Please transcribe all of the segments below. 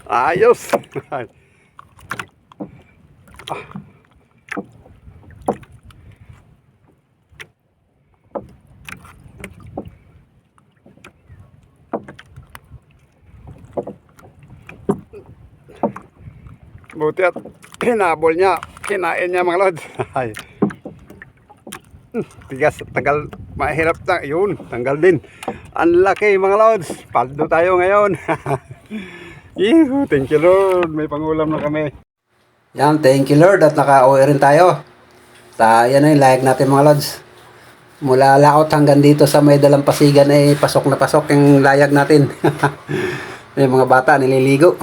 Ayos. Buti at hinabol niya. Kinain niya mga lods. Ay. Tigas, tagal, mahirap na. Yun, tanggal din. Ang laki mga lods. Paldo tayo ngayon. Yuhu, thank you Lord. May pangulam na kami. Yan, thank you Lord at naka-uwi rin tayo. Yan na yung layag natin mga lods. Mula laot hanggang dito sa may dalampasigan ay pasok na pasok yung layag natin. May mga bata nililigo.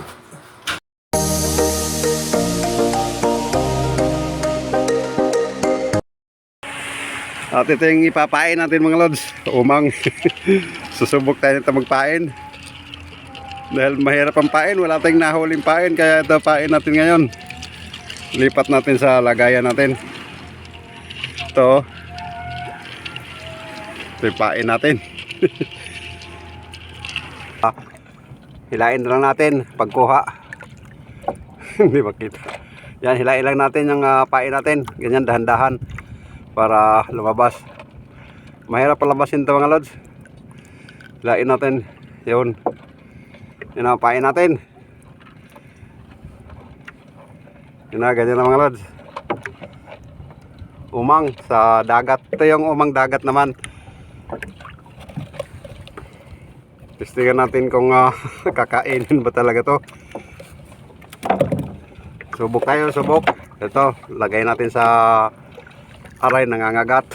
At ito yung ipapain natin mga lods. Umang. Susubok tayo nito magpain. Dahil mahirap ang pain, wala tayong nahuling pain. Kaya ito pain natin ngayon. Lipat natin sa lagayan natin. Ito yung pain natin. Hilain lang natin pagkuha. Hindi makita. Yan, hilain lang natin yung pain natin. Ganyan, dahan-dahan para lumabas. Mahirap palabasin ito mga lods. Hilain natin. Yun. Yun ang pain natin. Yun na, ganyan na mga lods. Umang sa dagat. Ito yung umang dagat naman. Testingan natin kung kakainin ba talaga to. Subok tayo, subok. Ito, lagay natin sa aray, nangangagat.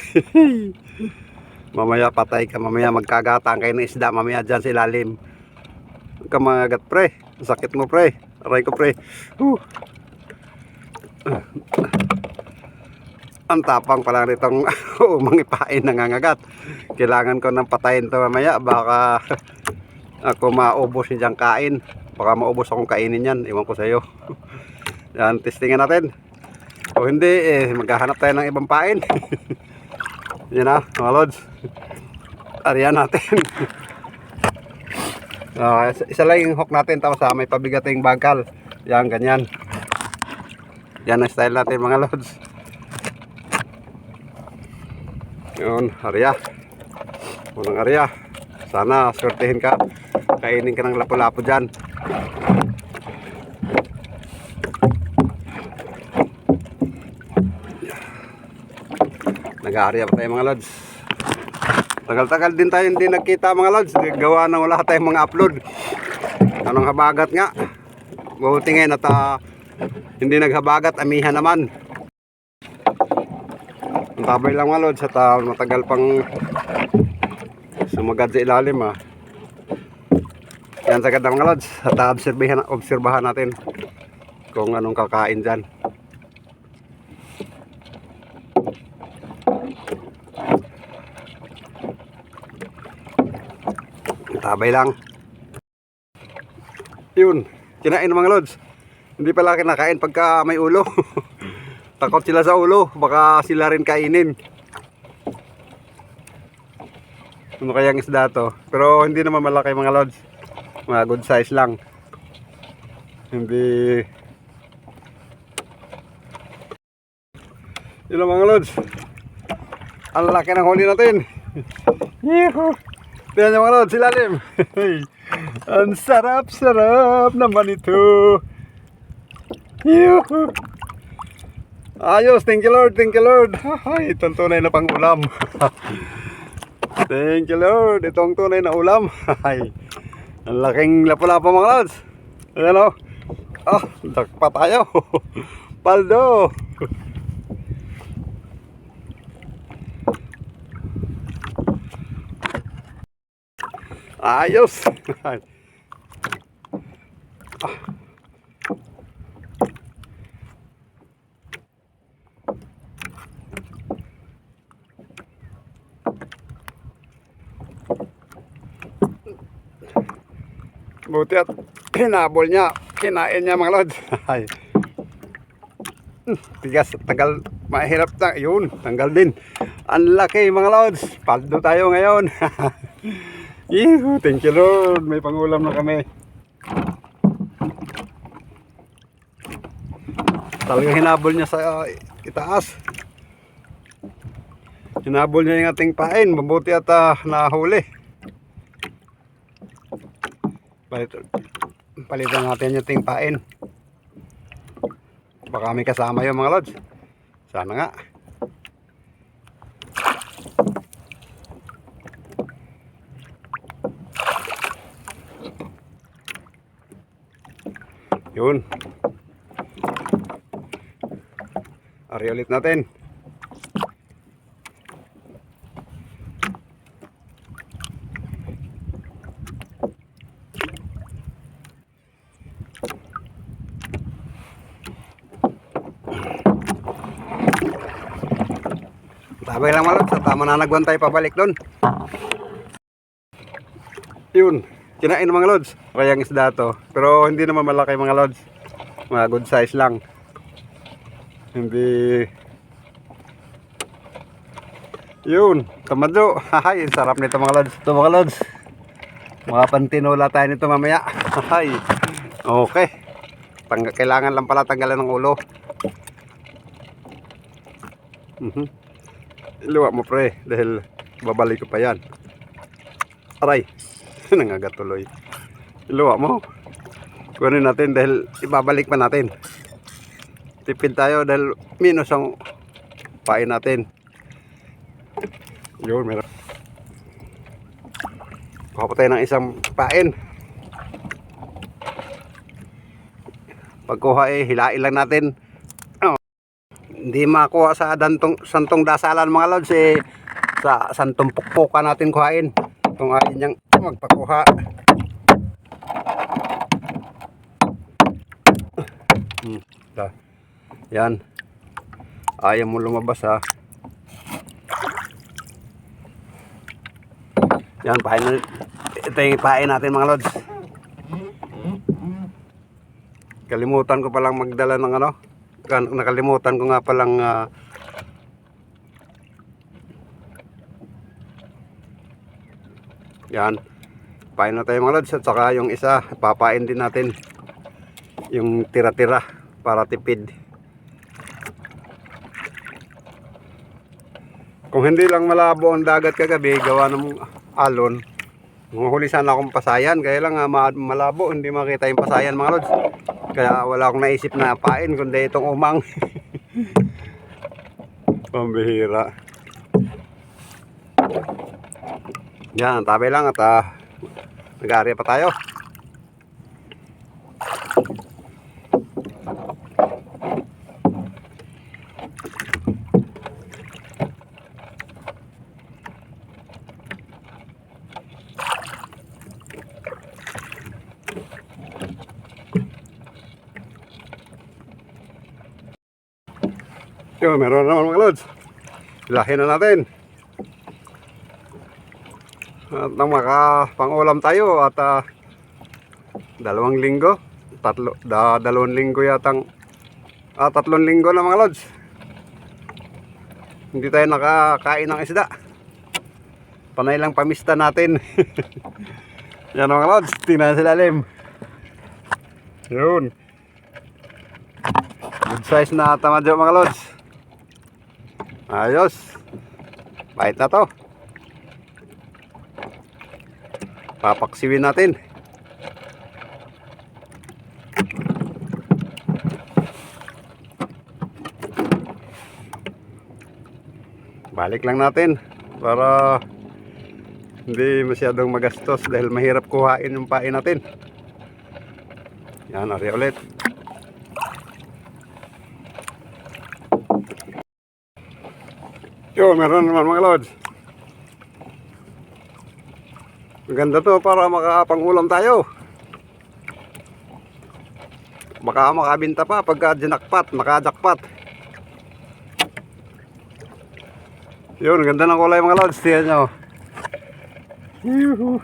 Mamaya patay ka, mamaya magkagatang kayo ng isda, mamaya dyan sa ilalim. Huwag ka mangagat pre, sakit mo pre, aray ko pre. Ang tapang pala nitong umangipain nangangagat. Kailangan ko nang patayin to mamaya, baka ako maubos yung kain. Baka maubos akong kainin yan, iwan ko sa iyo. Yan, testingan natin. O hindi, maghahanap tayo ng ibang pain. Yan na, mga lods. Ariyan natin. Isa lang yung hook natin, tapos may pabigating bagkal. Yan, ganyan. Yan ang style natin mga lods. Yun, ariya. Unang ariya. Sana swertehin ka. Kainin ka ng lapu-lapu dyan. Nag-aarya pa tayo mga lods. Tagal-tagal din tayo hindi nagkita mga lods. Gawa na wala tayong mga upload. Anong habagat nga. Buti ngayon at hindi naghabagat, amihan naman. Ang tabay lang mga lods at matagal pang sumagad sa ilalim Yan sagad na mga lods. At obserbahan natin kung anong kakain dyan. Tabay lang. Yun, kinain ng mga lods. Hindi pala kinakain pagka may ulo. Takot sila sa ulo, baka sila rin kainin. Ano kayang isda to? Pero hindi naman malaki mga lods. Mga good size lang. Hindi. Yun lang mga lods. Ang laki ng huli natin. Yehoo! Tignan nyo mga lods, silalim. Ang sarap-sarap naman ito. Yuhu. Ayos, thank you Lord, thank you Lord. Ay, itong tunay na pang ulam. Thank you Lord, itong tunay na ulam. Ay, ang laking lapu-lapu mga lods. Ayan o. Dakpa tayo. Paldo. Ayos. Buti at hinabol niya. Kinain niya mga lods. Ay. Tigas, tagal, mahirap na. Yun, tanggal din. Ang laki mga lods. Paldo tayo ngayon. Yuhu, thank you Lord. May pangulam na kami. Talagang hinabol niya sa itaas. Hinabol niya yung ating pain. Mabuti at nahuli. Palitan natin yung ating pain. Baka may kasama yung mga lods. Sana nga. Yun. Ari ulit natin. Sabay lang malot, sa tama na nagwantay pabalik doon. Yun, kinain mga lods. Kayang isda to. Pero hindi naman malaki mga lods. Mga good size lang. Hindi. Yun, tamadyo. Hahay, sarap nito mga lods. Ito mga lods. Mga pantinola tayo nito mamaya. Hahay. Okay. Kailangan lang pala tanggalan ng ulo. Iluwa mo pre, dahil babalik ko pa yan. Aray, nangagat tuloy. Iluwa mo. Kunin natin dahil ibabalik pa natin. Tipid tayo dahil minus ang pain natin. Yun, meron. Kuha pa tayo ng isang pain. Pagkuha hilain lang natin. Hindi makuha sa santong dasalan mga lods sa santong pukpukan natin kuhain. Kung ayun niyang magpakuha. Yan. Ayaw mo lumabas ha. Yan, ito yung pain natin mga lods. Kalimutan ko palang magdala ng ano. Nakalimutan ko nga palang yan, pain na tayo mga lods. At saka yung isa papain din natin yung tira-tira para tipid. Kung hindi lang malabo ang dagat kagabi gawa ng alon, huli sana akong pasayan. Kaya lang malabo, hindi makita yung pasayan mga lods. Kaya wala akong naisip na pain kundi itong umang. Pambihira. Yan, tabi lang at nag-aarya pa tayo. Yo, meron naman mga lods. Ilahin na natin. At nang makapang-ulam tayo at 2 linggo. 2 linggo yatang 3 linggo na mga lods. Hindi tayo nakakain ng isda. Panay lang pamista natin. Yan mga lods, tingnan sa lalim. Yun. Good size na tamadyo mga lods. Ayos. Bait na to. Papaksiwin natin. Balik lang natin para hindi masyadong magastos dahil mahirap kuhain yung pain natin. Yan, ari ulit. Yo, meron naman mga lods. Maganda to para makapang-ulam tayo. Baka makabinta pa pagka dinakpat, makajakpat. Yun, ganda ng kulay mga lods. Tingnan nyo. Yuhu.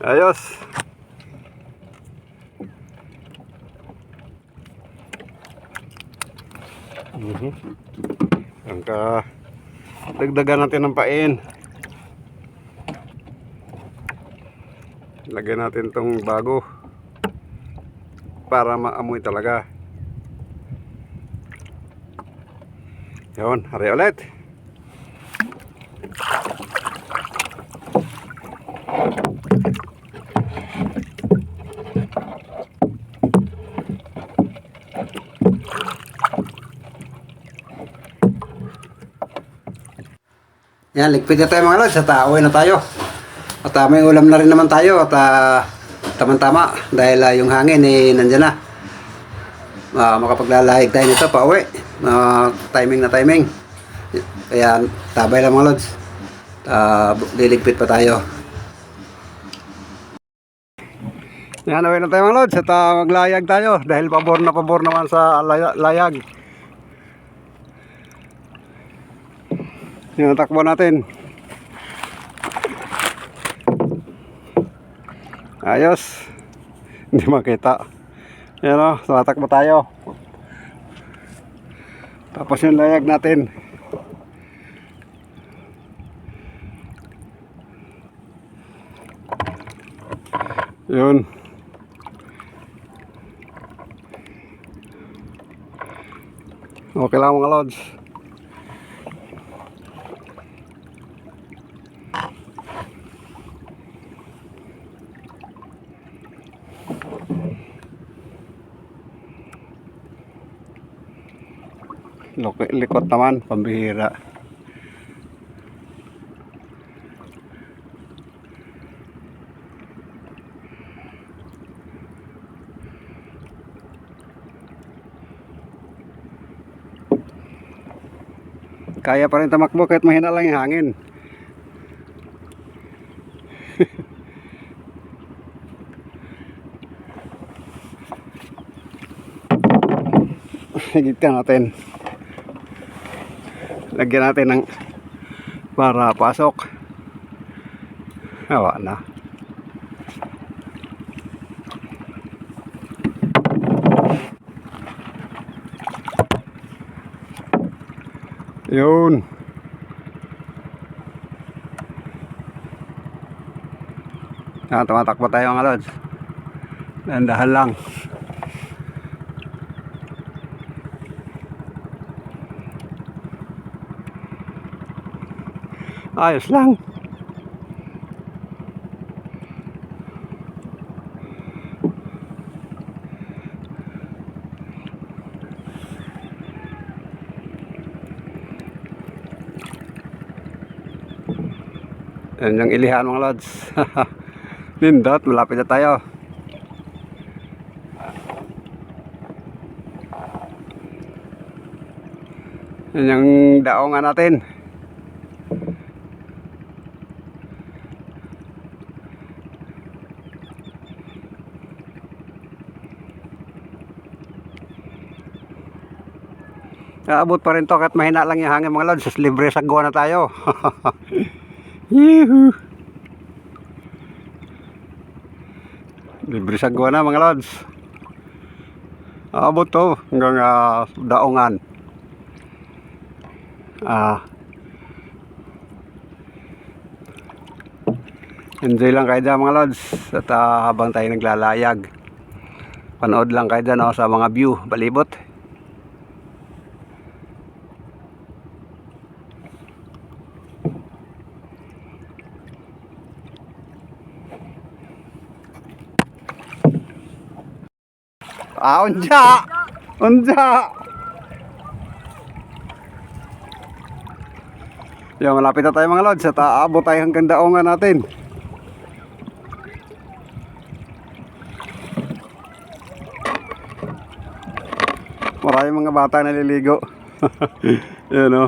Ayos. Dagdagan natin ng pain. Lagyan natin tong bago. para maamoy talaga. Yun, hari ulit. Yan, ligpit na tayo mga lods at uwi na tayo. At may ulam na rin naman tayo at tamang-tama dahil yung hangin nandyan na. Makapaglalahig tayo nito pa uwi. Timing na timing. Kaya tabay lang mga lods. Liligpit pa tayo. Yan, uwi na tayo mga lods at maglayag tayo dahil pabor naman sa layag. Yan, takbo natin. Ayos. Hindi makita. Yan o, tatakbo tayo. Tapos yung layag natin. Yun. Okay lang mga lods. Likot naman, pambihira. Kaya pa rin tamakbo kahit mahina lang yung hangin. Higit ka natin. Lagyan natin ng para pasok. Awa na. Yun. Tumatakbo tayo mga lods. Dahan lang. Ayos lang. Yan yung ilihan mga lods. Nindot, malapit na tayo. Yan yung daongan natin. Aabot pa rin to kahit mahina lang yung hangin mga lods. Libre sagwa na tayo. Yuhu. Libre sagwa na mga lods. Aabot to hanggang daongan. Enjoy lang kayo dyan mga lods. At habang tayo naglalayag, panood lang kayo dyan sa mga view, balibot. Unja! Unja! Yan, malapit na tayo mga lods at aabot tayo hanggang daongan natin. Maraming mga bata naliligo. Yan o.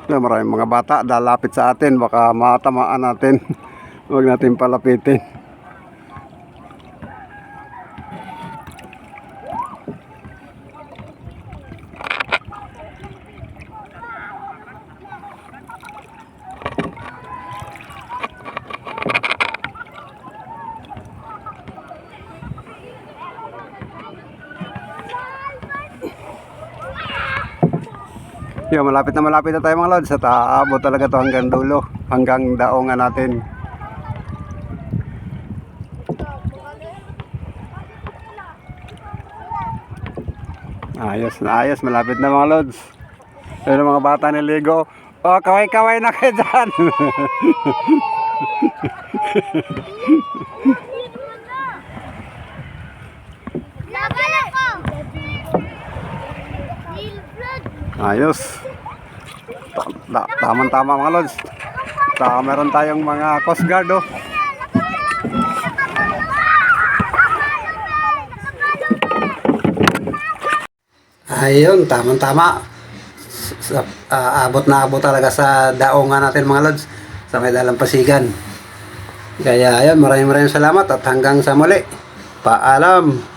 Na maraming mga bata lalapit sa atin, baka matamaan natin. Huwag natin palapitin. Yun, malapit na tayo mga lods. At aabot talaga to hanggang dulo. Hanggang daongan natin. Ayos na ayos. Malapit na mga lods. Yun ang mga bata niligo. Oh, kaway-kaway na kayo dyan. Ayos. Tama-tama mga lods. Meron tayong mga coast guard oh. Ayun, tamang-tama. Abot na abot talaga sa daongan natin mga lods sa may dalampasigan. Kaya ayun, maraming salamat at hanggang sa muli. Paalam.